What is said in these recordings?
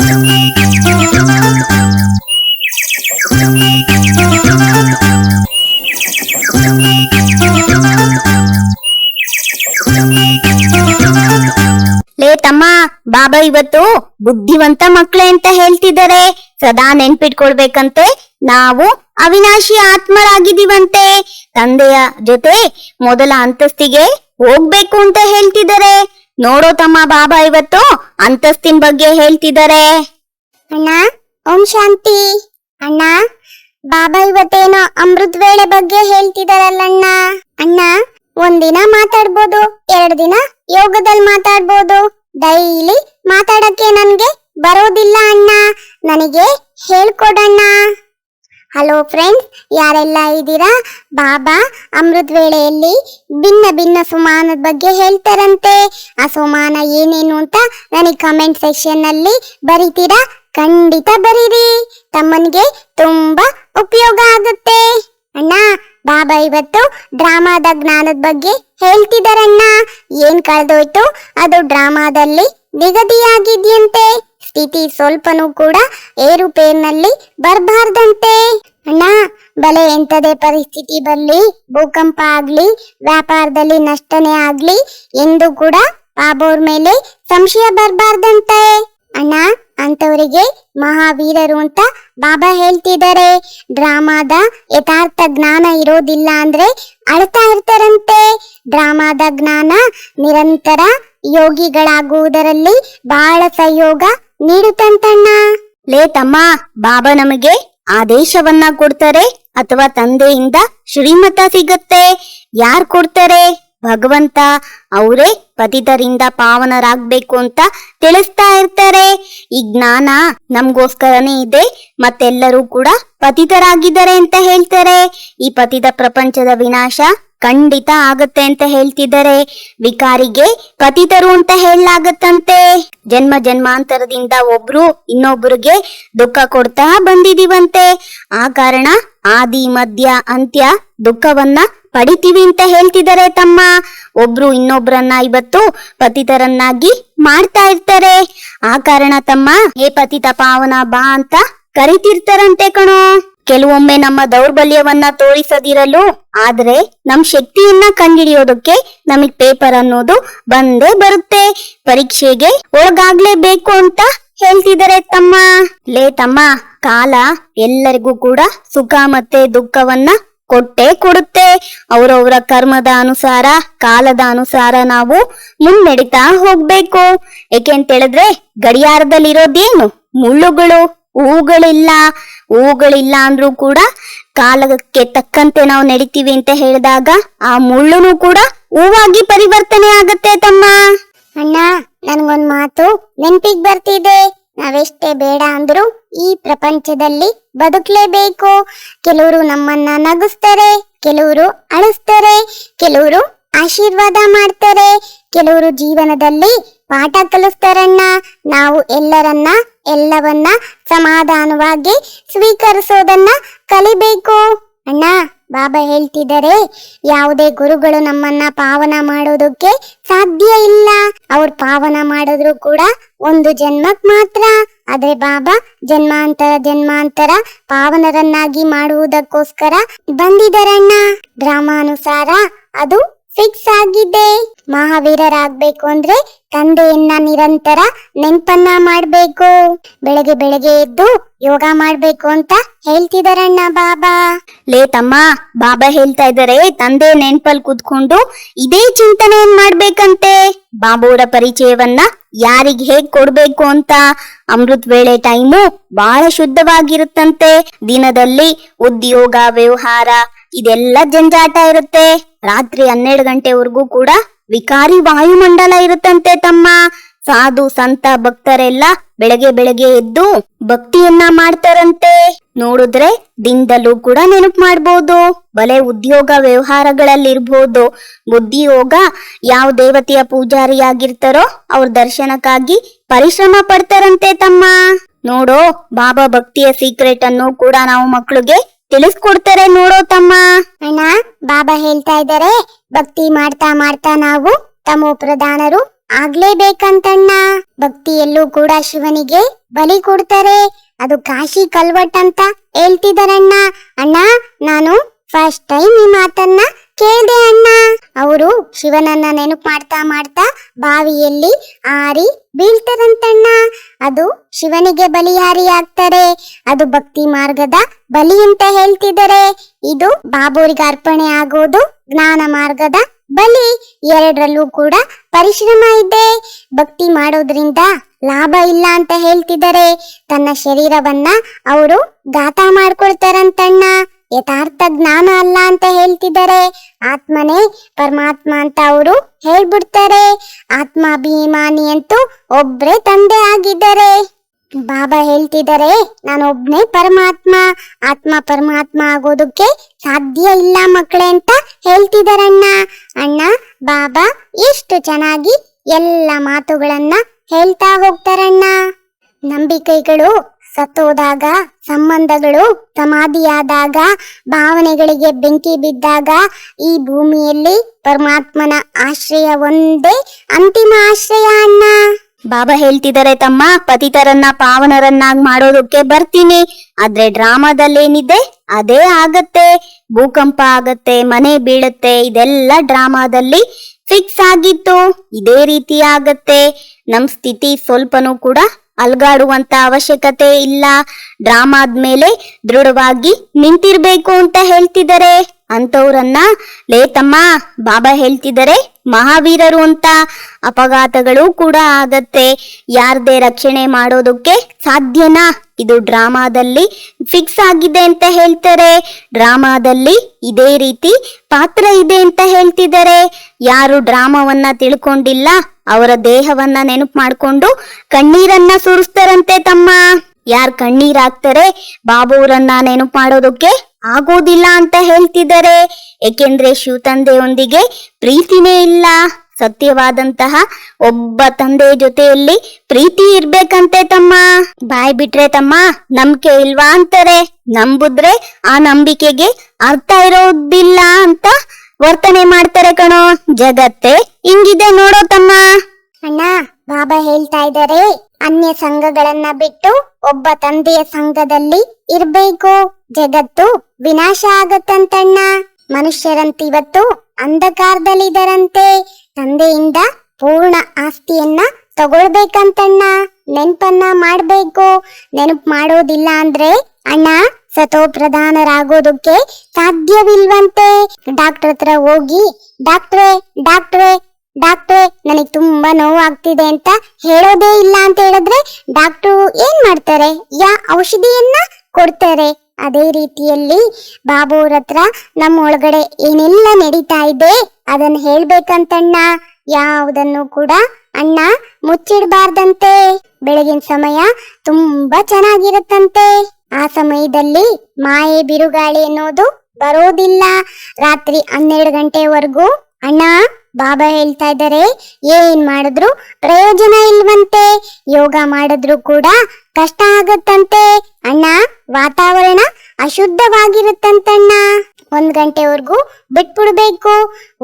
ಲೇ ತಮ್ಮ, ಬಾಬಾ ಇವತ್ತು ಬುದ್ಧಿವಂತ ಮಕ್ಳೆ ಅಂತ ಹೇಳ್ತಿದ್ದಾರೆ. ಸದಾ ನೆನ್ಪಿಟ್ಕೊಳ್ಬೇಕಂತೆ, ನಾವು ಅವಿನಾಶಿ ಆತ್ಮರಾಗಿದ್ದೀವಂತೆ. ತಂದೆಯ ಜೊತೆ ಮೊದಲ ಅಂತಸ್ತಿಗೆ ಹೋಗ್ಬೇಕು ಅಂತ ಹೇಳ್ತಿದ್ದಾರೆ. ನೋಡೋ ತಮ್ಮ, ಬಾಬಾ ಇವತ್ತು ಅಂತಸ್ತಿನ ಬಗ್ಗೆ ಹೇಳ್ತಿದ್ದಾರೆ. ಅಣ್ಣ, ಓಂ ಶಾಂತಿ. ಅಣ್ಣ, ಬಾಬಾ ಇವತ್ತೇನೋ ಅಮೃತ್ ವೇಳೆ ಬಗ್ಗೆ ಹೇಳ್ತಿದಾರಲ್ಲಣ್ಣ. ಅಣ್ಣ, ಒಂದಿನ ಮಾತಾಡ್ಬೋದು, 2 ದಿನ ಯೋಗದಲ್ಲಿ ಮಾತಾಡ್ಬೋದು. ಡೈಲಿ ಮಾತಾಡಕ್ಕೆ ನನ್ಗೆ ಬರೋದಿಲ್ಲ ಅಣ್ಣ, ನನಗೆ ಹೇಳ್ಕೊಡಣ್ಣ. ಹಲೋ ಫ್ರೆಂಡ್ಸ್, ಯಾರೆಲ್ಲ ಇದ್ದೀರಾ? ಬಾಬಾ ಅಮೃತ್ ವೇಳೆಯಲ್ಲಿ ಭಿನ್ನ ಭಿನ್ನ ಸುಮಾನದ ಬಗ್ಗೆ ಹೇಳ್ತಾರಂತೆ. ಆ ಸುಮಾನ ಏನೇನು ಅಂತ ನನಗೆ ಕಮೆಂಟ್ ಸೆಕ್ಷನ್ ನಲ್ಲಿ ಬರೀತೀರಾ? ಖಂಡಿತ ಬರೀರಿ, ತಮ್ಮನಿಗೆ ತುಂಬಾ ಉಪಯೋಗ ಆಗುತ್ತೆ. ಅಣ್ಣ, ಬಾಬಾ ಇವತ್ತು ಡ್ರಾಮಾದ ಜ್ಞಾನದ ಬಗ್ಗೆ ಹೇಳ್ತಿದಾರಣ್ಣ. ಏನ್ ಕಳೆದೋಯ್ತು ಅದು ಡ್ರಾಮಾದಲ್ಲಿ ನಿಗದಿಯಾಗಿದ್ಯಂತೆ. ಸ್ಥಿತಿ ಸ್ವಲ್ಪನೂ ಕೂಡ ಏರುಪೇರಿನಲ್ಲಿ ಬರಬಾರ್ದಂತೆ. ಅಣ್ಣ, ಬಲೆ ಎಂತದೇ ಪರಿಸ್ಥಿತಿ ಬರಲಿ, ಭೂಕಂಪ ಆಗ್ಲಿ, ವ್ಯಾಪಾರದಲ್ಲಿ ನಷ್ಟನೇ ಆಗ್ಲಿ, ಎಂದು ಕೂಡ ಬಾಬೋರ್ ಮೇಲೆ ಸಂಶಯ ಬರಬಾರ್ದಂತೆ. ಅಣ್ಣ, ಅಂತವರಿಗೆ ಮಹಾವೀರರು ಅಂತ ಬಾಬಾ ಹೇಳ್ತಿದ್ದಾರೆ. ಡ್ರಾಮಾದ ಯಥಾರ್ಥ ಜ್ಞಾನ ಇರೋದಿಲ್ಲ ಅಂದ್ರೆ ಅಳ್ತಾ ಇರ್ತಾರಂತೆ. ಡ್ರಾಮಾದ ಜ್ಞಾನ ನಿರಂತರ ಯೋಗಿಗಳಾಗುವುದರಲ್ಲಿ ಬಹಳ ಸಹಯೋಗ ನೀಡುತ್ತಂತಣ್ಣ. ಲೇ ತಮ್ಮ, ಬಾಬಾ ನಮಗೆ ಆದೇಶವನ್ನ ಕೊಡ್ತಾರೆ ಅಥವಾ ತಂದೆಯಿಂದ ಶ್ರೀಮತ ಸಿಗತ್ತೆ. ಯಾರ್ ಕೊಡ್ತಾರೆ? ಭಗವಂತ. ಅವರೇ ಪತಿತರಿಂದ ಪಾವನರಾಗ್ಬೇಕು ಅಂತ ತಿಳಿಸ್ತಾ ಇರ್ತಾರೆ. ಈ ಜ್ಞಾನ ನಮ್ಗೋಸ್ಕರನೇ ಇದೆ, ಮತ್ತೆಲ್ಲರೂ ಕೂಡ ಪತಿತರಾಗಿದ್ದಾರೆ ಅಂತ ಹೇಳ್ತಾರೆ. ಈ ಪತಿತ ಪ್ರಪಂಚದ ವಿನಾಶ ಖಂಡಿತ ಆಗತ್ತೆ ಅಂತ ಹೇಳ್ತಿದ್ದಾರೆ. ವಿಕಾರಿಗೆ ಪತಿತರು ಅಂತ ಹೇಳಲಾಗತ್ತಂತೆ. ಜನ್ಮ ಜನ್ಮಾಂತರದಿಂದ ಒಬ್ರು ಇನ್ನೊಬ್ರಿಗೆ ದುಃಖ ಕೊಡ್ತಾ ಬಂದಿದೀವಂತೆ. ಆ ಕಾರಣ ಆದಿ ಮಧ್ಯ ಅಂತ್ಯ ದುಃಖವನ್ನ ಪಡಿತೀವಿ ಅಂತ ಹೇಳ್ತಿದ್ದಾರೆ ತಮ್ಮ. ಒಬ್ರು ಇನ್ನೊಬ್ರನ್ನ ಇವತ್ತು ಪತಿತರನ್ನಾಗಿ ಮಾಡ್ತಾ ಇರ್ತಾರೆ. ಆ ಕಾರಣ ತಮ್ಮ, ಹೇ ಪತಿತ ಪಾವನ ಬಾ ಅಂತ ಕರಿತಿರ್ತಾರಂತೆ ಕಣೋ. ಕೆಲವೊಮ್ಮೆ ನಮ್ಮ ದೌರ್ಬಲ್ಯವನ್ನ ತೋರಿಸದಿರಲು, ಆದ್ರೆ ನಮ್ ಶಕ್ತಿಯನ್ನ ಕಂಡುಹಿಡಿಯೋದಕ್ಕೆ ನಮಗ್ ಪೇಪರ್ ಅನ್ನೋದು ಬಂದೇ ಬರುತ್ತೆ. ಪರೀಕ್ಷೆಗೆ ಒಳಗಾಗ್ಲೇಬೇಕು ಅಂತ ಹೇಳ್ತಿದ್ದಾರೆ ತಮ್ಮ. ಲೇ ತಮ್ಮ, ಕಾಲ ಎಲ್ಲರಿಗೂ ಕೂಡ ಸುಖ ಮತ್ತೆ ದುಃಖವನ್ನ ಕೊಟ್ಟೆ ಕೊಡುತ್ತೆ. ಅವರವರ ಕರ್ಮದ ಅನುಸಾರ, ಕಾಲದ ಅನುಸಾರ ನಾವು ಮುನ್ನಡೆತಾ ಹೋಗ್ಬೇಕು. ಏಕೆಂತ ಹೇಳಿದ್ರೆ ಗಡಿಯಾರದಲ್ಲಿರೋದೇನು? ಮುಳ್ಳುಗಳು, ಹೂಗಳಿಲ್ಲ. ಹೂಗಳಿಲ್ಲ ಅಂದ್ರೂ ಕೂಡ ಕಾಲಕ್ಕೆ ತಕ್ಕಂತೆ ನಾವು ನಡಿತೀವಿ ಅಂತ ಹೇಳಿದಾಗ ಆ ಮುಳ್ಳುನು ಕೂಡ ಹೂವಾಗಿ ಪರಿವರ್ತನೆ ಆಗತ್ತೆ ತಮ್ಮ. ಅಣ್ಣ, ನನ್ಗೊಂದ್ ಮಾತು ನೆನ್ಪಿಗ್ ಬರ್ತಿದೆ. ನಾವೆಷ್ಟೇ ಬೇಡ ಅಂದ್ರು ಈ ಪ್ರಪಂಚದಲ್ಲಿ ಬದುಕ್ಲೇಬೇಕು. ಕೆಲವರು ನಮ್ಮನ್ನ ನಗಿಸ್ತಾರೆ, ಕೆಲವರು ಅಳಿಸ್ತಾರೆ, ಕೆಲವರು ಆಶೀರ್ವಾದ ಮಾಡ್ತಾರೆ, ಕೆಲವರು ಜೀವನದಲ್ಲಿ ಪಾಠ ಕಲಿಸ್ತಾರಣ್ಣ. ನಾವು ಎಲ್ಲವನ್ನ ಸಮಾಧಾನವಾಗಿ ಸ್ವೀಕರಿಸೋದನ್ನ ಕಲಿಬೇಕು. ಅಣ್ಣ, ಬಾಬಾ ಹೇಳ್ತಿದ್ದಾರೆ, ಯಾವುದೇ ಗುರುಗಳು ನಮ್ಮನ್ನ ಪಾವನ ಮಾಡೋದಕ್ಕೆ ಸಾಧ್ಯ ಇಲ್ಲ. ಅವ್ರು ಪಾವನ ಮಾಡಿದ್ರು ಕೂಡ ಒಂದು ಜನ್ಮಕ್ ಮಾತ್ರ. ಆದ್ರೆ ಬಾಬಾ ಜನ್ಮಾಂತರ ಪಾವನರನ್ನಾಗಿ ಮಾಡುವುದಕ್ಕೋಸ್ಕರ ಬಂದಿದ್ದಾರಣ್ಣ. ಡ್ರಾಮಾನುಸಾರ ಅದು ಫಿಕ್ಸ್ ಆಗಿದೆ. ಮಹಾವೀರರಾಗ್ಬೇಕು ಅಂದ್ರೆ ತಂದೆಯನ್ನ ನಿರಂತರ ನೆನ್ಪನ್ನ ಮಾಡ್ಬೇಕು. ಬೆಳಗ್ಗೆ ಎದ್ದು ಯೋಗ ಮಾಡ್ಬೇಕು ಅಂತ ಹೇಳ್ತಿದಾರಣ್ಣ ಬಾಬಾ. ಲೇ ತಮ್ಮ, ಬಾಬಾ ಹೇಳ್ತಾ ಇದ್ದಾರೆ, ತಂದೆ ನೆನ್ಪಲ್ ಕೂತ್ಕೊಂಡು ಇದೇ ಚಿಂತನೆ ಮಾಡ್ಬೇಕಂತೆ. ಬಾಬೋರ ಪರಿಚಯವನ್ನ ಯಾರಿಗ್ ಹೇಗ್ ಕೊಡ್ಬೇಕು ಅಂತ. ಅಮೃತ್ ವೇಳೆ ಟೈಮು ಬಹಳ ಶುದ್ಧವಾಗಿರುತ್ತಂತೆ. ದಿನದಲ್ಲಿ ಉದ್ಯೋಗ, ವ್ಯವಹಾರ ಇದೆಲ್ಲ ಜಂಜಾಟ ಇರುತ್ತೆ. ರಾತ್ರಿ 12 ಗಂಟೆವರೆಗೂ ಕೂಡ ವಿಕಾರಿ ವಾಯುಮಂಡಲ ಇರುತ್ತಂತೆ ತಮ್ಮ. ಸಾಧು ಸಂತ ಭಕ್ತರೆಲ್ಲ ಬೆಳಗ್ಗೆ ಎದ್ದು ಭಕ್ತಿಯನ್ನ ಮಾಡ್ತಾರಂತೆ. ನೋಡಿದ್ರೆ ದಿನದಲ್ಲೂ ಕೂಡ ನೆನಪು ಮಾಡ್ಬೋದು. ಬಲೆ ಉದ್ಯೋಗ ವ್ಯವಹಾರಗಳಲ್ಲಿರ್ಬೋದು. ಬುದ್ಧಿಯೋಗ ಯಾವ ದೇವತೆಯ ಪೂಜಾರಿಯಾಗಿರ್ತಾರೋ ಅವ್ರ ದರ್ಶನಕ್ಕಾಗಿ ಪರಿಶ್ರಮ ಪಡ್ತಾರಂತೆ ತಮ್ಮ. ನೋಡೋ, ಬಾಬಾ ಭಕ್ತಿಯ ಸೀಕ್ರೆಟ್ ಅನ್ನು ಕೂಡ ನಾವು ಮಕ್ಳಿಗೆ ತಿಳಿಸ್ಕೊಡ್ತಾರೆ ನೋಡೋ ತಮ್ಮ. ಅಣ್ಣ, ಬಾಬಾ ಹೇಳ್ತಾ ಇದ್ದಾರೆ, ಭಕ್ತಿ ಮಾಡ್ತಾ ನಾವು ತಮೋ ಪ್ರಧಾನರು ಆಗ್ಲೇಬೇಕಂತಣ್ಣ. ಭಕ್ತಿಯಲ್ಲೂ ಕೂಡ ಶಿವನಿಗೆ ಬಲಿ ಕೊಡ್ತಾರೆ. ಅದು ಕಾಶಿ ಕಲ್ವಟ್ ಅಂತ ಹೇಳ್ತಿದಾರಣ್ಣ. ಅಣ್ಣ, ನಾನು ಫಸ್ಟ್ ಟೈಮ್ ಈ ಮಾತನ್ನ ಕೇಳ್ದೆ ಅಣ್ಣ. ಅವರು ಶಿವನನ್ನ ನೆನಪು ಮಾಡ್ತಾ ಮಾಡ್ತಾ ಬಾವಿಯಲ್ಲಿ ಹಾರಿ ಬೀಳ್ತಾರಂತಣ್ಣ. ಅದು ಶಿವನಿಗೆ ಬಲಿಹಾರಿ ಆಗ್ತಾರೆ. ಅದು ಭಕ್ತಿ ಮಾರ್ಗದ ಬಲಿ ಅಂತ ಹೇಳ್ತಿದ್ದಾರೆ. ಇದು ಬಾಬೋರಿಗೆ ಅರ್ಪಣೆ ಆಗೋದು ಜ್ಞಾನ ಮಾರ್ಗದ ಬಲಿ. ಎರಡರಲ್ಲೂ ಕೂಡ ಪರಿಶ್ರಮ ಇದೆ. ಭಕ್ತಿ ಮಾಡೋದ್ರಿಂದ ಲಾಭ ಇಲ್ಲ ಅಂತ ಹೇಳ್ತಿದ್ದಾರೆ. ತನ್ನ ಶರೀರವನ್ನ ಅವರು ಘಾತ ಮಾಡ್ಕೊಳ್ತಾರಂತಣ್ಣ. ಯಥಾರ್ಥ ಜ್ಞಾನ ಅಲ್ಲ ಅಂತ ಹೇಳ್ತಿದ್ದಾರೆ. ಆತ್ಮನೇ ಪರಮಾತ್ಮ ಅಂತ ಅವರು ಹೇಳ್ಬಿಡ್ತಾರೆ. ಆತ್ಮಾಭಿಮಾನಿ ಅಂತೂ ಒಬ್ರೇ ತಂದೆ ಆಗಿದ್ದಾರೆ. ಬಾಬಾ ಹೇಳ್ತಿದ್ದಾರೆ, ನಾನೊಬ್ನೇ ಪರಮಾತ್ಮ. ಆತ್ಮ ಪರಮಾತ್ಮ ಆಗೋದಕ್ಕೆ ಸಾಧ್ಯ ಇಲ್ಲ ಮಕ್ಕಳೇ ಅಂತ ಹೇಳ್ತಿದಾರಣ್ಣ. ಅಣ್ಣ, ಬಾಬಾ ಎಷ್ಟು ಚೆನ್ನಾಗಿ ಎಲ್ಲ ಮಾತುಗಳನ್ನ ಹೇಳ್ತಾ ಹೋಗ್ತಾರಣ್ಣ. ನಂಬಿಕೆಗಳು ಸತ್ತೋದಾಗ, ಸಂಬಂಧಗಳು ಸಮಾಧಿಯಾದಾಗ, ಭಾವನೆಗಳಿಗೆ ಬೆಂಕಿ ಬಿದ್ದಾಗ ಈ ಭೂಮಿಯಲ್ಲಿ ಪರಮಾತ್ಮನ ಆಶ್ರಯ ಒಂದೇ ಅಂತಿಮ ಆಶ್ರಯ ಅಣ್ಣ. ಬಾಬಾ ಹೇಳ್ತಿದ್ದಾರೆ, ತಮ್ಮ ಪತಿತರನ್ನ ಪಾವನರನ್ನಾಗಿ ಮಾಡೋದಕ್ಕೆ ಬರ್ತೀನಿ. ಆದ್ರೆ ಡ್ರಾಮಾದಲ್ಲೇನಿದೆ ಅದೇ ಆಗತ್ತೆ. ಭೂಕಂಪ ಆಗತ್ತೆ, ಮನೆ ಬೀಳತ್ತೆ, ಇದೆಲ್ಲ ಡ್ರಾಮಾದಲ್ಲಿ ಫಿಕ್ಸ್ ಆಗಿತ್ತು. ಇದೇ ರೀತಿ ಆಗತ್ತೆ. ನಮ್ ಸ್ಥಿತಿ ಸ್ವಲ್ಪನೂ ಕೂಡ ಅಲ್ಗಾಡುವಂತ ಅವಶ್ಯಕತೆ ಇಲ್ಲ. ಡ್ರಾಮಾದ್ಮೇಲೆ ದೃಢವಾಗಿ ನಿಂತಿರ್ಬೇಕು ಅಂತ ಹೇಳ್ತಿದ್ದಾರೆ. ಅಂತವ್ರನ್ನ ತಮ್ಮ ಬಾಬಾ ಹೇಳ್ತಿದ್ದಾರೆ ಮಹಾವೀರರು ಅಂತ. ಅಪಘಾತಗಳು ಕೂಡ ಆಗತ್ತೆ. ಯಾರ್ದೇ ರಕ್ಷಣೆ ಮಾಡೋದಕ್ಕೆ ಸಾಧ್ಯನಾ? ಇದು ಡ್ರಾಮಾದಲ್ಲಿ ಫಿಕ್ಸ್ ಆಗಿದೆ ಅಂತ ಹೇಳ್ತಾರೆ. ಡ್ರಾಮಾದಲ್ಲಿ ಇದೇ ರೀತಿ ಪಾತ್ರ ಇದೆ ಅಂತ ಹೇಳ್ತಿದ್ದಾರೆ. ಯಾರು ಡ್ರಾಮಾವನ್ನ ತಿಳ್ಕೊಂಡಿಲ್ಲ ಅವರ ದೇಹವನ್ನ ನೆನಪು ಮಾಡ್ಕೊಂಡು ಕಣ್ಣೀರನ್ನ ಸುರಿಸ್ತಾರಂತೆ ತಮ್ಮ. ಯಾರ್ ಕಣ್ಣೀರಾಗ್ತಾರೆ ಬಾಬುರನ್ನ ನೆನಪು ಮಾಡೋದಕ್ಕೆ ಆಗೋದಿಲ್ಲ ಅಂತ ಹೇಳ್ತಿದ್ದಾರೆ. ಏಕೆಂದ್ರೆ ಶಿವ ತಂದೆಯೊಂದಿಗೆ ಪ್ರೀತಿನೇ ಇಲ್ಲ. ಸತ್ಯವಾದಂತಹ ಒಬ್ಬ ತಂದೆ ಜೊತೆಯಲ್ಲಿ ಪ್ರೀತಿ ಇರ್ಬೇಕಂತೆ ತಮ್ಮ. ಬಾಯ್ ಬಿಟ್ರೆ ತಮ್ಮ ನಂಬಿಕೆ ಇಲ್ವಾ ಅಂತಾರೆ. ನಂಬುದ್ರೆ ಆ ನಂಬಿಕೆಗೆ ಅರ್ಥ ಇರೋದಿಲ್ಲ ಅಂತ ವರ್ತನೆ ಮಾಡ್ತಾರೆ ಕಣೋ. ಜಗತ್ತೇ ಹಿಂಗಿದೆ ನೋಡೋ ತಮ್ಮ. ಅಣ್ಣ, ಬಾಬಾ ಹೇಳ್ತಾ ಇದ್ದಾರೆ, ಅನ್ಯ ಸಂಘಗಳನ್ನ ಬಿಟ್ಟು ಒಬ್ಬ ತಂದೆಯ ಸಂಘದಲ್ಲಿ ಇರ್ಬೇಕು. ಜಗತ್ತು ವಿನಾಶ ಆಗತ್ತಂತಣ್ಣ. ಮನುಷ್ಯರಂತಿವತ್ತು ಅಂಧಕಾರದಲ್ಲಿದ್ದಾರಂತೆ. ತಂದೆಯಿಂದ ಪೂರ್ಣ ಆಸ್ತಿಯನ್ನ ತಗೊಳ್ಬೇಕಂತಣ್ಣ. ನೆನಪನ್ನ ಮಾಡ್ಬೇಕು. ನೆನಪು ಮಾಡೋದಿಲ್ಲ ಅಂದ್ರೆ ಅಣ್ಣ ಸತೋ ಪ್ರಧಾನರಾಗೋದಕ್ಕೆ ಸಾಧ್ಯವಿಲ್ವಂತೆ. ಡಾಕ್ಟರ್ ಹತ್ರ ಹೋಗಿ ಡಾಕ್ಟ್ರೇ ಡಾಕ್ಟ್ರೇ ಡಾಕ್ಟ್ರೇ ನನಗೆ ತುಂಬಾ ನೋವು ಆಗ್ತಿದೆ ಅಂತ ಹೇಳೋದೇ ಇಲ್ಲ ಅಂತ ಹೇಳಿದ್ರೆ ಡಾಕ್ಟ್ರು ಏನ್ ಮಾಡ್ತಾರೆ? ಔಷಧಿಯನ್ನ ಕೊಡ್ತಾರೆ. ಅದೇ ರೀತಿಯಲ್ಲಿ ಬಾಬುವ್ರ ಹತ್ರ ನಮ್ಮ ಒಳಗಡೆ ಏನೆಲ್ಲ ನಡೀತಾ ಇದೆ ಅದನ್ನ ಹೇಳ್ಬೇಕಂತಣ್ಣ. ಯಾವುದನ್ನು ಕೂಡ ಅಣ್ಣ ಮುಚ್ಚಿಡ್ಬಾರ್ದಂತೆ. ಬೆಳಗಿನ ಸಮಯ ತುಂಬಾ ಚೆನ್ನಾಗಿರುತ್ತಂತೆ. ಆ ಸಮಯದಲ್ಲಿ ಮಾಯೆ ಬಿರುಗಾಳಿ ಅನ್ನೋದು ಬರೋದಿಲ್ಲ. ರಾತ್ರಿ 12 ಗಂಟೆವರೆಗೂ ಅಣ್ಣ ಬಾಬಾ ಹೇಳ್ತಾ ಇದ್ದಾರೆ, ಏನ್ ಮಾಡಿದ್ರು ಪ್ರಯೋಜನ ಇಲ್ವಂತೆ. ಯೋಗ ಮಾಡಿದ್ರು ಕೂಡ ಕಷ್ಟ ಆಗತ್ತಂತೆ ಅಣ್ಣ. ವಾತಾವರಣ ಅಶುದ್ಧವಾಗಿರುತ್ತಂತಣ್ಣ. 1 ಗಂಟೆವರೆಗೂ ಬಿಟ್ಬಿಡ್ಬೇಕು.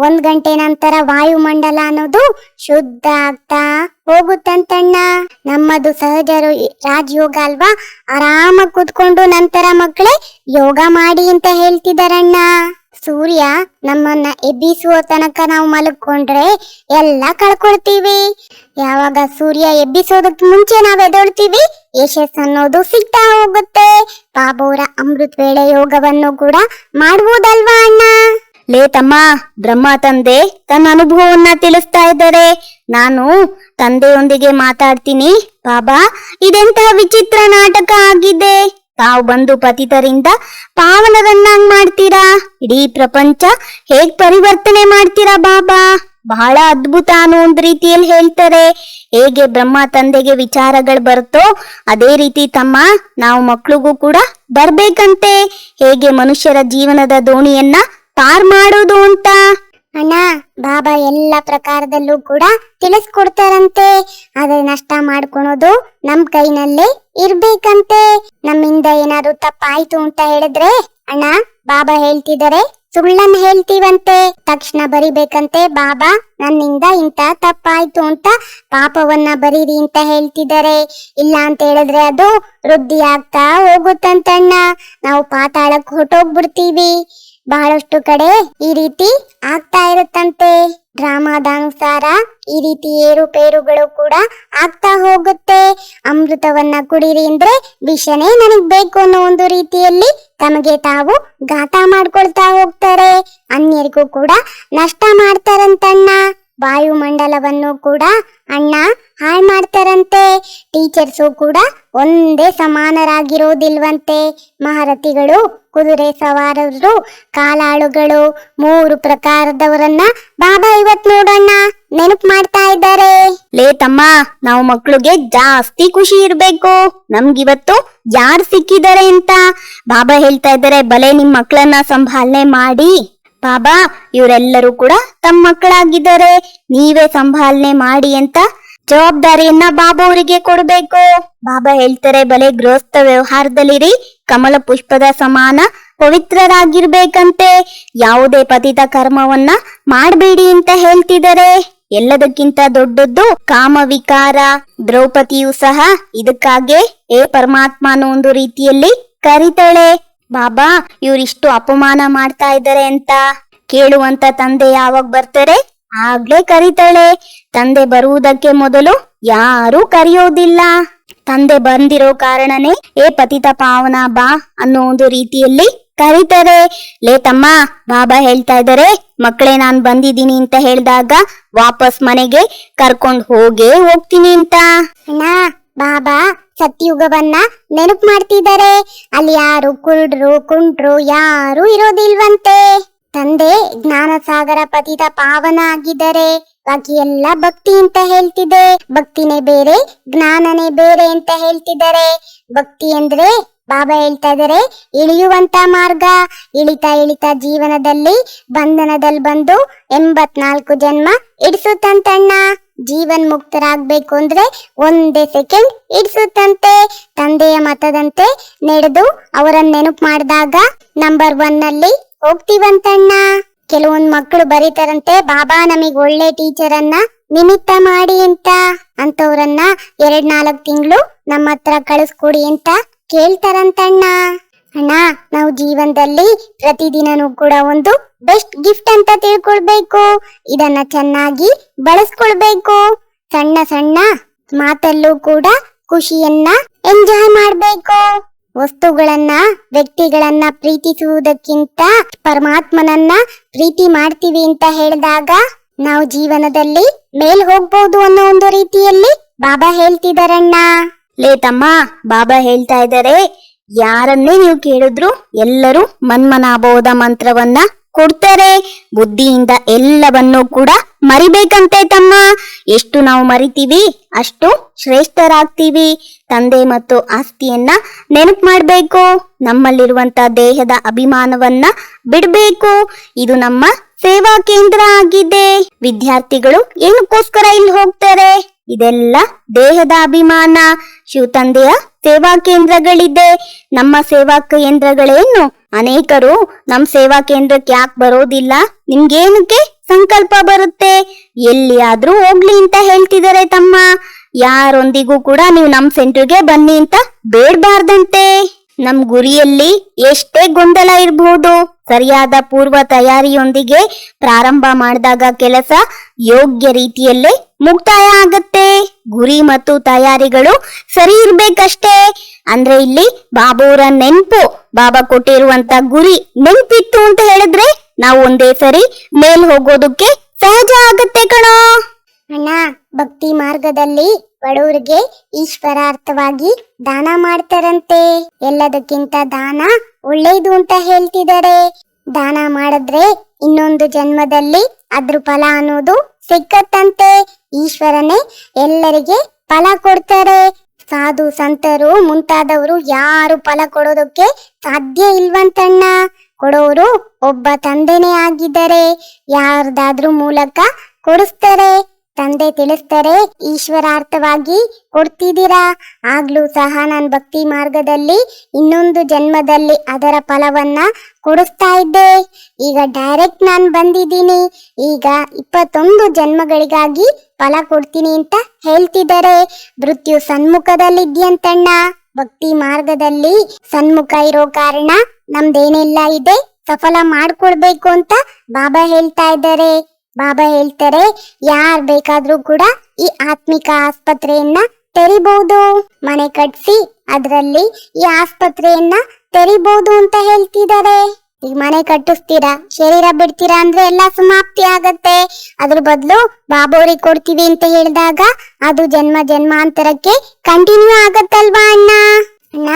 1 ಗಂಟೆ ನಂತರ ವಾಯುಮಂಡಲ ಅನ್ನೋದು ಶುದ್ಧ ಆಗ್ತಾ ಹೋಗುತ್ತಂತಣ್ಣ. ನಮ್ಮದು ಸಹಜ ರಾಜಯೋಗ ಅಲ್ವಾ? ಆರಾಮಾಗಿ ಕೂತ್ಕೊಂಡು ನಂತರ ಮಕ್ಕಳೇ ಯೋಗ ಮಾಡಿ ಅಂತ ಹೇಳ್ತಿದಾರಣ್ಣ. ಸೂರ್ಯ ನಮ್ಮನ್ನ ಎಬ್ಬಿಸುವ ತನಕ ನಾವು ಮಲಗ್ಕೊಂಡ್ರೆ ಎಲ್ಲ ಕಳ್ಕೊಳ್ತೀವಿ. ಯಾವಾಗ ಸೂರ್ಯ ಎಬ್ಬಿಸೋದಕ್ಕೆ ಮುಂಚೆ ನಾವ್ ಎದೊಳ್ತೀವಿ, ಯಶಸ್ ಅನ್ನೋದು ಸಿಗ್ತಾ ಹೋಗುತ್ತೆ. ಬಾಬೋರ ಅಮೃತ ವೇಳೆ ಯೋಗವನ್ನು ಕೂಡ ಮಾಡ್ಬೋದಲ್ವಾ ಅಣ್ಣ? ತಮ್ಮ, ಬ್ರಹ್ಮ ತಂದೆ ತನ್ನ ಅನುಭವವನ್ನ ತಿಳಿಸ್ತಾ ಇದ್ದಾರೆ. ನಾನು ತಂದೆಯೊಂದಿಗೆ ಮಾತಾಡ್ತೀನಿ. ಬಾಬಾ, ಇದೆಂತಹ ವಿಚಿತ್ರ ನಾಟಕ ಆಗಿದೆ. ತಾವು ಬಂದು ಪತಿತರಿಂದ ಪಾವನರನ್ನಾಗ್ ಮಾಡ್ತೀರಾ. ಇಡೀ ಪ್ರಪಂಚ ಹೇಗ್ ಪರಿವರ್ತನೆ ಮಾಡ್ತೀರಾ ಬಾಬಾ? ಬಹಳ ಅದ್ಭುತ ಅನ್ನೋ ಒಂದ್ ರೀತಿಯಲ್ಲಿ ಹೇಳ್ತಾರೆ. ಹೇಗೆ ಬ್ರಹ್ಮ ತಂದೆಗೆ ವಿಚಾರಗಳು ಬರುತ್ತೋ ಅದೇ ರೀತಿ ತಮ್ಮ ನಾವು ಮಕ್ಳಿಗೂ ಕೂಡ ಬರ್ಬೇಕಂತೆ. ಹೇಗೆ ಮನುಷ್ಯರ ಜೀವನದ ದೋಣಿಯನ್ನ ಪಾರ್ ಮಾಡೋದು ಅಂತ. ಅಣ್ಣ, ಬಾಬಾ ಎಲ್ಲ ಪ್ರಕಾರದಲ್ಲೂ ಕೂಡ ತಿಳಿಸ್ಕೊಡ್ತಾರಂತೆ. ಅದೇ ನಷ್ಟ ಮಾಡ್ಕೊಳೋದು ನಮ್ ಕೈನಲ್ಲೇ ಇರ್ಬೇಕಂತೆ. ನಮ್ಮಿಂದ ಏನಾದ್ರು ತಪ್ಪಾಯ್ತು ಅಂತ ಹೇಳಿದ್ರೆ ಅಣ್ಣ ಬಾಬಾ ಹೇಳ್ತಿದ್ದಾರೆ, ಸುಳ್ಳನ್ ಹೇಳ್ತೀವಂತೆ. ತಕ್ಷಣ ಬರಿಬೇಕಂತೆ ಬಾಬಾ ನನ್ನಿಂದ ಇಂತ ತಪ್ಪಾಯ್ತು ಅಂತ ಪಾಪವನ್ನ ಬರೀರಿ ಅಂತ ಹೇಳ್ತಿದ್ದಾರೆ. ಇಲ್ಲ ಅಂತ ಹೇಳಿದ್ರೆ ಅದು ವೃದ್ಧಿ ಆಗ್ತಾ ಹೋಗುತ್ತಂತಣ್ಣ. ನಾವು ಪಾತಾಳಕ್ಕೆ ಹೊಟ್ಟೋಗ್ಬಿಡ್ತೀವಿ. ಬಹಳಷ್ಟು ಕಡೆ ಈ ರೀತಿ ಆಗ್ತಾ ಇರುತ್ತಂತೆ. ಡ್ರಾಮಾದಾನುಸಾರ ಈ ರೀತಿ ಏರುಪೇರುಗಳು ಕೂಡ ಆಗ್ತಾ ಹೋಗುತ್ತೆ. ಅಮೃತವನ್ನ ಕುಡಿರಿ ಅಂದ್ರೆ ವಿಷನೇ ನನಗ್ ಬೇಕು ಅನ್ನೋ ಒಂದು ರೀತಿಯಲ್ಲಿ ತಮಗೆ ತಾವು ಘಾತ ಮಾಡ್ಕೊಳ್ತಾ ಹೋಗ್ತಾರೆ. ಅನ್ಯರಿಗೂ ಕೂಡ ನಷ್ಟ ಮಾಡ್ತಾರಂತಣ್ಣ. ವಾಯುಮಂಡಲವನ್ನು ಕೂಡ ಅಣ್ಣ ಹಾಳು ಮಾಡ್ತಾರಂತೆ. ಟೀಚರ್ಸು ಕೂಡ ಒಂದೇ ಸಮಾನರಾಗಿರೋದಿಲ್ವಂತೆ. ಮಹಾರಥಿಗಳು, ಕುದುರೆ ಸವಾರರು, ಕಾಲಾಳುಗಳು, 3 ಪ್ರಕಾರದವರನ್ನ ಬಾಬಾ ಇವತ್ ನೋಡೋಣ ನೆನಪು ಮಾಡ್ತಾ ಇದ್ದಾರೆ. ಲೇ ತಮ್ಮ, ನಾವು ಮಕ್ಳಿಗೆ ಜಾಸ್ತಿ ಖುಷಿ ಇರ್ಬೇಕು. ನಮ್ಗಿವತ್ತು ಯಾರು ಸಿಕ್ಕಿದ್ದಾರೆ ಅಂತ ಬಾಬಾ ಹೇಳ್ತಾ ಇದ್ದಾರೆ. ಬಲೆ ನಿಮ್ ಮಕ್ಕಳನ್ನ ಸಂಭಾಲನೆ ಮಾಡಿ. ಬಾಬಾ ಇವರೆಲ್ಲರೂ ಕೂಡ ತಮ್ಮ ಮಕ್ಕಳಾಗಿದ್ದಾರೆ, ನೀವೇ ಸಂಭಾಲನೆ ಮಾಡಿ ಅಂತ ಜವಾಬ್ದಾರಿಯನ್ನ ಬಾಬಾ ಅವರಿಗೆ ಕೊಡ್ಬೇಕು. ಬಾಬಾ ಹೇಳ್ತಾರೆ, ಬಲೆ ಗೃಹಸ್ಥ ವ್ಯವಹಾರದಲ್ಲಿರಿ, ಕಮಲ ಪುಷ್ಪದ ಸಮಾನ ಪವಿತ್ರರಾಗಿರ್ಬೇಕಂತೆ. ಯಾವುದೇ ಪತಿತ ಕರ್ಮವನ್ನ ಮಾಡಬೇಡಿ ಅಂತ ಹೇಳ್ತಿದ್ದಾರೆ. ಎಲ್ಲದಕ್ಕಿಂತ ದೊಡ್ಡದ್ದು ಕಾಮ ವಿಕಾರ. ದ್ರೌಪದಿಯು ಸಹ ಇದಕ್ಕಾಗೆ ಏ ಪರಮಾತ್ಮ ಅನ್ನೋ ಒಂದು ರೀತಿಯಲ್ಲಿ ಕರಿತಾಳೆ. ಬಾಬಾ ಇವ್ರಿಷ್ಟು ಅಪಮಾನ ಮಾಡ್ತಾ ಇದ್ದಾರೆ ಅಂತ ಕೇಳುವಂತ ತಂದೆ ಯಾವಾಗ ಬರ್ತಾರೆ ಆಗ್ಲೇ ಕರಿತಾಳೆ. ತಂದೆ ಬರುವುದಕ್ಕೆ ಮೊದಲು ಯಾರೂ ಕರೆಯೋದಿಲ್ಲ. ತಂದೆ ಬಂದಿರೋ ಕಾರಣನೇ ಏ ಪತಿತ ಪಾವನ ಬಾ ಅನ್ನೋ ಒಂದು ರೀತಿಯಲ್ಲಿ ಕರೀತಾರೆ. ಲೇ ತಮ್ಮ, ಬಾಬಾ ಹೇಳ್ತಾ ಇದ್ದಾರೆ, ಮಕ್ಕಳೇ ನಾನ್ ಬಂದಿದ್ದೀನಿ ಅಂತ ಹೇಳಿದಾಗ ವಾಪಸ್ ಮನೆಗೆ ಕರ್ಕೊಂಡ್ ಹೋಗ್ತೀನಿ ಅಂತ. ಅಣ್ಣ, ಬಾಬಾ ಸತ್ಯುಗವನ್ನ ನೆನಪು ಮಾಡ್ತಿದ್ದಾರೆ. ಅಲ್ಲಿ ಯಾರು ಕುರುಡ್ರು ಕುಂಟ್ರು ಯಾರು ಇರೋದಿಲ್ವಂತೆ. ತಂದೆ ಜ್ಞಾನ ಸಾಗರ ಪತಿತ ಪಾವನ ಆಗಿದ್ದಾರೆ. ಬಾಕಿ ಎಲ್ಲ ಭಕ್ತಿ ಅಂತ ಹೇಳ್ತಿದೆ. ಭಕ್ತಿನೇ ಬೇರೆ, ಜ್ಞಾನನೇ ಬೇರೆ ಅಂತ ಹೇಳ್ತಿದ್ದಾರೆ. ಭಕ್ತಿ ಅಂದ್ರೆ ಬಾಬಾ ಹೇಳ್ತಾ ಇದ್ದಾರೆ ಇಳಿಯುವಂತ ಮಾರ್ಗ. ಇಳಿತಾ ಇಳಿತಾ ಜೀವನದಲ್ಲಿ ಬಂಧನದಲ್ಲಿ ಬಂದು 84 ಜನ್ಮ ಇಡಿಸುತ್ತಂತಣ್ಣ. ಜೀವನ್ ಮುಕ್ತರಾಗ್ಬೇಕು ಅಂದ್ರೆ 1 ಸೆಕೆಂಡ್ ಇಡಿಸುತ್ತಂತೆ. ತಂದೆಯ ಮತದಂತೆ ನಡೆದು ಅವರನ್ನ ನೆನಪು ಮಾಡಿದಾಗ ನಂಬರ್ 1 ಅಲ್ಲಿ ಹೋಗ್ತೀವಂತಣ್ಣ. ಕೆಲವೊಂದ್ ಮಕ್ಕಳು ಬರೀತಾರಂತೆ, ಬಾಬಾ ನಮಗ್ ಒಳ್ಳೆ ಟೀಚರ್ ಅನ್ನ ನಿಮಿತ್ತ ಮಾಡಿ ಅಂತ. ಅಂತವ್ರನ್ನ 2-4 ತಿಂಗಳು ನಮ್ಮ ಹತ್ರ ಕಳಿಸ್ಕೊಡಿ ಅಂತ ಕೇಳ್ತಾರಂತಣ್ಣ. ಅಣ್ಣ, ನಾವು ಜೀವನದಲ್ಲಿ ಪ್ರತಿದಿನನೂ ಕೂಡ ಒಂದು ಬೆಸ್ಟ್ ಗಿಫ್ಟ್ ಅಂತ ತಿಳ್ಕೊಳ್ಬೇಕು. ಇದನ್ನ ಚೆನ್ನಾಗಿ ಬಳಸ್ಕೊಳ್ಬೇಕು. ಸಣ್ಣ ಸಣ್ಣ ಮಾತಲ್ಲೂ ಕೂಡ ಖುಷಿಯನ್ನ ಎಂಜಾಯ್ ಮಾಡ್ಬೇಕು. ವಸ್ತುಗಳನ್ನ, ವ್ಯಕ್ತಿಗಳನ್ನ ಪ್ರೀತಿಸುವುದಕ್ಕಿಂತ ಪರಮಾತ್ಮನನ್ನ ಪ್ರೀತಿ ಮಾಡ್ತೀವಿ ಅಂತ ಹೇಳಿದಾಗ ನಾವು ಜೀವನದಲ್ಲಿ ಮೇಲ್ ಹೋಗ್ಬಹುದು ಅನ್ನೋ ಒಂದು ರೀತಿಯಲ್ಲಿ ಬಾಬಾ ಹೇಳ್ತಿದಾರಣ್ಣ. ಲೇ ತಮ್ಮ, ಬಾಬಾ ಹೇಳ್ತಾ ಇದ್ದಾರೆ, ಯಾರನ್ನೇ ನೀವು ಕೇಳಿದ್ರು ಎಲ್ಲರೂ ಮನ್ಮನಾಭೋದ ಮಂತ್ರವನ್ನ ಕೊಡ್ತಾರೆ. ಬುದ್ಧಿಯಿಂದ ಎಲ್ಲವನ್ನೂ ಕೂಡ ಮರಿಬೇಕಂತೆ ತಮ್ಮ. ಎಷ್ಟು ನಾವು ಮರಿತೀವಿ ಅಷ್ಟು ಶ್ರೇಷ್ಠರಾಗ್ತೀವಿ. ತಂದೆ ಮತ್ತು ಆಸ್ತಿಯನ್ನ ನೆನಪು ಮಾಡ್ಬೇಕು. ನಮ್ಮಲ್ಲಿರುವಂತ ದೇಹದ ಅಭಿಮಾನವನ್ನ ಬಿಡ್ಬೇಕು. ಇದು ನಮ್ಮ ಸೇವಾ ಕೇಂದ್ರ ಆಗಿದೆ. ವಿದ್ಯಾರ್ಥಿಗಳು ಏನಕ್ಕೋಸ್ಕರ ಇಲ್ಲಿ ಹೋಗ್ತಾರೆ? ಇದೆಲ್ಲ ದೇಹದ ಅಭಿಮಾನ. ಶಿವ ತಂದೆಯ ಸೇವಾ ಕೇಂದ್ರಗಳಿದೆ. ನಮ್ಮ ಸೇವಾ ಕೇಂದ್ರಗಳೇನು? ಅನೇಕರು ನಮ್ ಸೇವಾ ಕೇಂದ್ರಕ್ಕೆ ಯಾಕೆ ಬರೋದಿಲ್ಲ? ನಿಮ್ಗೇನಕ್ಕೆ ಸಂಕಲ್ಪ ಬರುತ್ತೆ? ಎಲ್ಲಿಯಾದ್ರೂ ಹೋಗ್ಲಿ ಅಂತ ಹೇಳ್ತಿದ್ದಾರೆ ತಮ್ಮ. ಯಾರೊಂದಿಗೂ ಕೂಡ ನೀವು ನಮ್ ಸೆಂಟರ್ಗೆ ಬನ್ನಿ ಅಂತ ಬೇಡಬಾರ್ದಂತೆ. ನಮ್ ಗುರಿಯಲ್ಲಿ ಎಷ್ಟೇ ಗೊಂದಲ ಇರಬಹುದು, ಸರಿಯಾದ ಪೂರ್ವ ತಯಾರಿಯೊಂದಿಗೆ ಪ್ರಾರಂಭ ಮಾಡಿದಾಗ ಕೆಲಸ ಯೋಗ್ಯ ರೀತಿಯಲ್ಲೇ ಮುಕ್ತಾಯ ಆಗತ್ತೆ. ಗುರಿ ಮತ್ತು ತಯಾರಿಗಳು ಸರಿ ಇರ್ಬೇಕಷ್ಟೇ. ಅಂದ್ರೆ ಇಲ್ಲಿ ಬಾಬುರ ನೆನ್ಪು, ಬಾಬಾ ಕೊಟ್ಟಿರುವಂತ ಗುರಿ ನೆನ್ಪಿತ್ತು ಅಂತ ಹೇಳಿದ್ರೆ ನಾವು ಒಂದೇ ಸರಿ ಮೇಲ್ ಹೋಗೋದಕ್ಕೆ ಸಹಜ ಆಗತ್ತೆ ಕಣೋ. ಅಣ್ಣ, ಭಕ್ತಿ ಮಾರ್ಗದಲ್ಲಿ ಬಡವರಿಗೆ ಈಶ್ವರಾರ್ಥವಾಗಿ ದಾನ ಮಾಡ್ತಾರಂತೆ. ಎಲ್ಲದಕ್ಕಿಂತ ದಾನ ಒಳ್ಳೇದು ಅಂತ ಹೇಳ್ತಿದ್ದಾರೆ. ದಾನ ಮಾಡಿದ್ರೆ ಇನ್ನೊಂದು ಜನ್ಮದಲ್ಲಿ ಅದ್ರ ಫಲ ಅನ್ನೋದು ಸಿಕ್ಕತ್ತಂತೆ. ಈಶ್ವರನೇ ಎಲ್ಲರಿಗೆ ಫಲ ಕೊಡ್ತಾರೆ. ಸಾಧು ಸಂತರು ಮುಂತಾದವರು ಯಾರು ಫಲ ಕೊಡೋದಕ್ಕೆ ಸಾಧ್ಯ ಇಲ್ವಂತಣ್ಣ. ಕೊಡೋರು ಒಬ್ಬ ತಂದೆನೇ ಆಗಿದ್ದಾರೆ. ಯಾರ್ದಾದ್ರೂ ಮೂಲಕ ಕೊಡಿಸ್ತಾರೆ. ತಂದೆ ತಿಳಿಸ್ತಾರೆ, ಈಶ್ವರಾರ್ಥವಾಗಿ ಕೊಡ್ತಿದ್ದೀರಾ. ಆಗ್ಲೂ ಸಹ ನಾನು ಭಕ್ತಿ ಮಾರ್ಗದಲ್ಲಿ ಇನ್ನೊಂದು ಜನ್ಮದಲ್ಲಿ ಅದರ ಫಲವನ್ನ ಕೊಡಿಸ್ತಾ ಇದ್ದೆ. ಈಗ ಡೈರೆಕ್ಟ್ ನಾನು ಬಂದಿದ್ದೀನಿ. ಈಗ 21 ಜನ್ಮಗಳಿಗಾಗಿ ಫಲ ಕೊಡ್ತೀನಿ ಅಂತ ಹೇಳ್ತಿದ್ದಾರೆ. ಮೃತ್ಯು ಸನ್ಮುಖದಲ್ಲಿದ್ಯಂತಣ್ಣ. ಭಕ್ತಿ ಮಾರ್ಗದಲ್ಲಿ ಸನ್ಮುಖ ಇರೋ ಕಾರಣ ನಮ್ದೇನೆಲ್ಲ ಇದೆ ಸಫಲ ಮಾಡ್ಕೊಳ್ಬೇಕು ಅಂತ ಬಾಬಾ ಹೇಳ್ತಾ ಇದ್ದಾರೆ. ಬಾಬಾ ಹೇಳ್ತಾರೆ, ಯಾರ್ ಬೇಕಾದ್ರೂ ಕೂಡ ಈ ಆತ್ಮಿಕ ಆಸ್ಪತ್ರೆಯನ್ನ ತೆರಿಬಹುದು, ಮನೆ ಕಟ್ಸಿ ಅದರಲ್ಲಿ ಈ ಆಸ್ಪತ್ರೆಯನ್ನ ತೆರಿಬಹುದು ಅಂತ ಹೇಳ್ತಿದ್ದಾರೆ. ಈಗ ಮನೆ ಕಟ್ಟಿಸ್ತೀರಾ, ಶರೀರ ಬಿಡ್ತೀರಾ ಅಂದ್ರೆ ಎಲ್ಲ ಸಮಾಪ್ತಿ ಆಗತ್ತೆ. ಅದ್ರ ಬದಲು ಬಾಬೋರಿಗೆ ಕೊಡ್ತೀವಿ ಅಂತ ಹೇಳಿದಾಗ ಅದು ಜನ್ಮ ಜನ್ಮಾಂತರಕ್ಕೆ ಕಂಟಿನ್ಯೂ ಆಗತ್ತಲ್ವಾ ಅಣ್ಣ. ಅಣ್ಣ,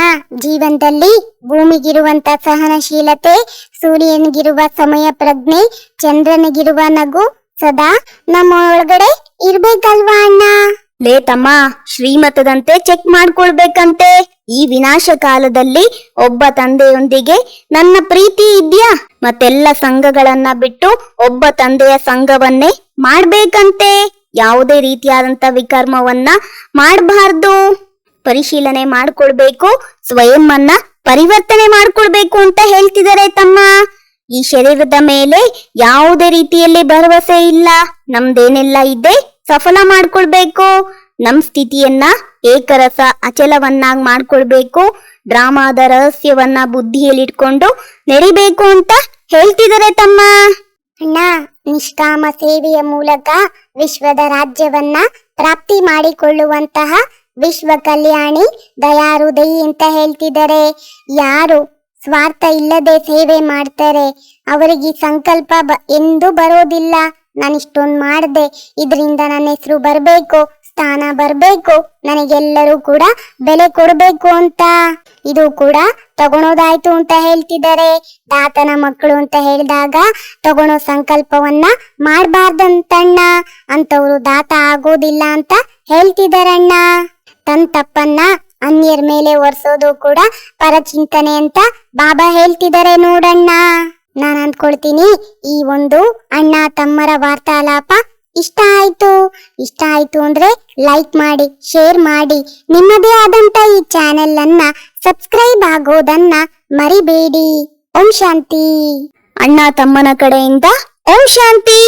ಜೀವನದಲ್ಲಿ ಭೂಮಿಗಿರುವಂತ ಸಹನಶೀಲತೆ, ಸೂರ್ಯನಿಗಿರುವ ಸಮಯ ಪ್ರಜ್ಞೆ, ಚಂದ್ರನಿಗಿರುವ ನಗು ಸದಾ ನಮ್ಮ ಒಳಗಡೆ ಇರ್ಬೇಕಲ್ವಾ ಅಣ್ಣ. ಲೇ ತಮ್ಮ, ಶ್ರೀಮತದಂತೆ ಚೆಕ್ ಮಾಡ್ಕೊಳ್ಬೇಕಂತೆ. ಈ ವಿನಾಶ ಕಾಲದಲ್ಲಿ ಒಬ್ಬ ತಂದೆಯೊಂದಿಗೆ ನನ್ನ ಪ್ರೀತಿ ಇದ್ಯಾ? ಮತ್ತೆಲ್ಲ ಸಂಘಗಳನ್ನ ಬಿಟ್ಟು ಒಬ್ಬ ತಂದೆಯ ಸಂಘವನ್ನೇ ಮಾಡ್ಬೇಕಂತೆ. ಯಾವುದೇ ರೀತಿಯಾದಂತ ವಿಕರ್ಮವನ್ನ ಮಾಡಬಾರ್ದು. ಪರಿಶೀಲನೆ ಮಾಡ್ಕೊಳ್ಬೇಕು, ಸ್ವಯಂ ಅನ್ನ ಪರಿವರ್ತನೆ ಮಾಡ್ಕೊಳ್ಬೇಕು ಅಂತ ಹೇಳ್ತಿದ್ದಾರೆ ತಮ್ಮ. ಈ ಶರೀರದ ಮೇಲೆ ಯಾವುದೇ ರೀತಿಯಲ್ಲಿ ಭರವಸೆ ಇಲ್ಲ. ನಮ್ದೇನೆಲ್ಲ ಇದೆ ಸಫಲ ಮಾಡ್ಕೊಳ್ಬೇಕು. ನಮ್ ಸ್ಥಿತಿಯನ್ನ ಏಕರಸ ಅಚಲವನ್ನಾಗಿ ಮಾಡ್ಕೊಳ್ಬೇಕು. ಡ್ರಾಮಾದ ರಹಸ್ಯವನ್ನ ಬುದ್ಧಿಯಲ್ಲಿಟ್ಕೊಂಡು ನೆರಿಬೇಕು ಅಂತ ಹೇಳ್ತಿದ್ದಾರೆ ತಮ್ಮ. ಅಣ್ಣ, ನಿಷ್ಕಾಮ ಸೇವೆಯ ಮೂಲಕ ವಿಶ್ವದ ರಾಜ್ಯವನ್ನ ಪ್ರಾಪ್ತಿ ಮಾಡಿಕೊಳ್ಳುವಂತಹ ವಿಶ್ವ ಕಲ್ಯಾಣಿ ದಯಾಹೃದಯಿ ಅಂತ ಹೇಳ್ತಿದ್ದಾರೆ. ಯಾರು ಸ್ವಾರ್ಥ ಇಲ್ಲದೆ ಸೇವೆ ಮಾಡ್ತಾರೆ ಅವರಿಗೆ ಸಂಕಲ್ಪ ಎಂದು ಬರೋದಿಲ್ಲ. ನಾನಿಷ್ಟೊಂದು ಮಾಡಿದೆ, ಇದರಿಂದ ನನ್ನ ಹೆಸರು ಬರ್ಬೇಕು, ಸ್ಥಾನ ಬರ್ಬೇಕು, ನನಗೆಲ್ಲರೂ ಕೂಡ ಬೆಲೆ ಕೊಡ್ಬೇಕು ಅಂತ. ಇದು ಕೂಡ ತಗೊಳೋದಾಯ್ತು ಅಂತ ಹೇಳ್ತಿದ್ದಾರೆ. ತಾತನ ಮಕ್ಕಳು ಅಂತ ಹೇಳಿದಾಗ ತಗೊಳೋ ಸಂಕಲ್ಪವನ್ನ ಮಾಡಬಾರ್ದಂತಣ್ಣ. ಅಂತವ್ರು ದಾತ ಆಗೋದಿಲ್ಲ ಅಂತ ಹೇಳ್ತಿದಾರಣ್ಣ. ತನ್ನ ತಪ್ಪನ್ನ ಅನ್ಯರ ಮೇಲೆ ಒರೆಸೋದು ಕೂಡ ಪರಚಿಂತನೆ ಅಂತ ಬಾಬಾ ಹೇಳ್ತಿದ್ದಾರೆ ನೋಡಣ್ಣ. ನಾನು ಅಂದ್ಕೊಳ್ತೀನಿ, ಈ ಒಂದು ಅಣ್ಣ ತಮ್ಮರ ವಾರ್ತಾಲಾಪ ಇಷ್ಟ ಆಯ್ತು ಅಂದ್ರೆ ಲೈಕ್ ಮಾಡಿ, ಶೇರ್ ಮಾಡಿ, ನಿಮ್ಮದೇ ಆದಂತ ಈ ಚಾನೆಲ್ ಅನ್ನ ಸಬ್ಸ್ಕ್ರೈಬ್ ಆಗೋದನ್ನ ಮರಿಬೇಡಿ. ಓಂ ಶಾಂತಿ. ಅಣ್ಣ ತಮ್ಮನ ಕಡೆಯಿಂದ ಓಂ ಶಾಂತಿ.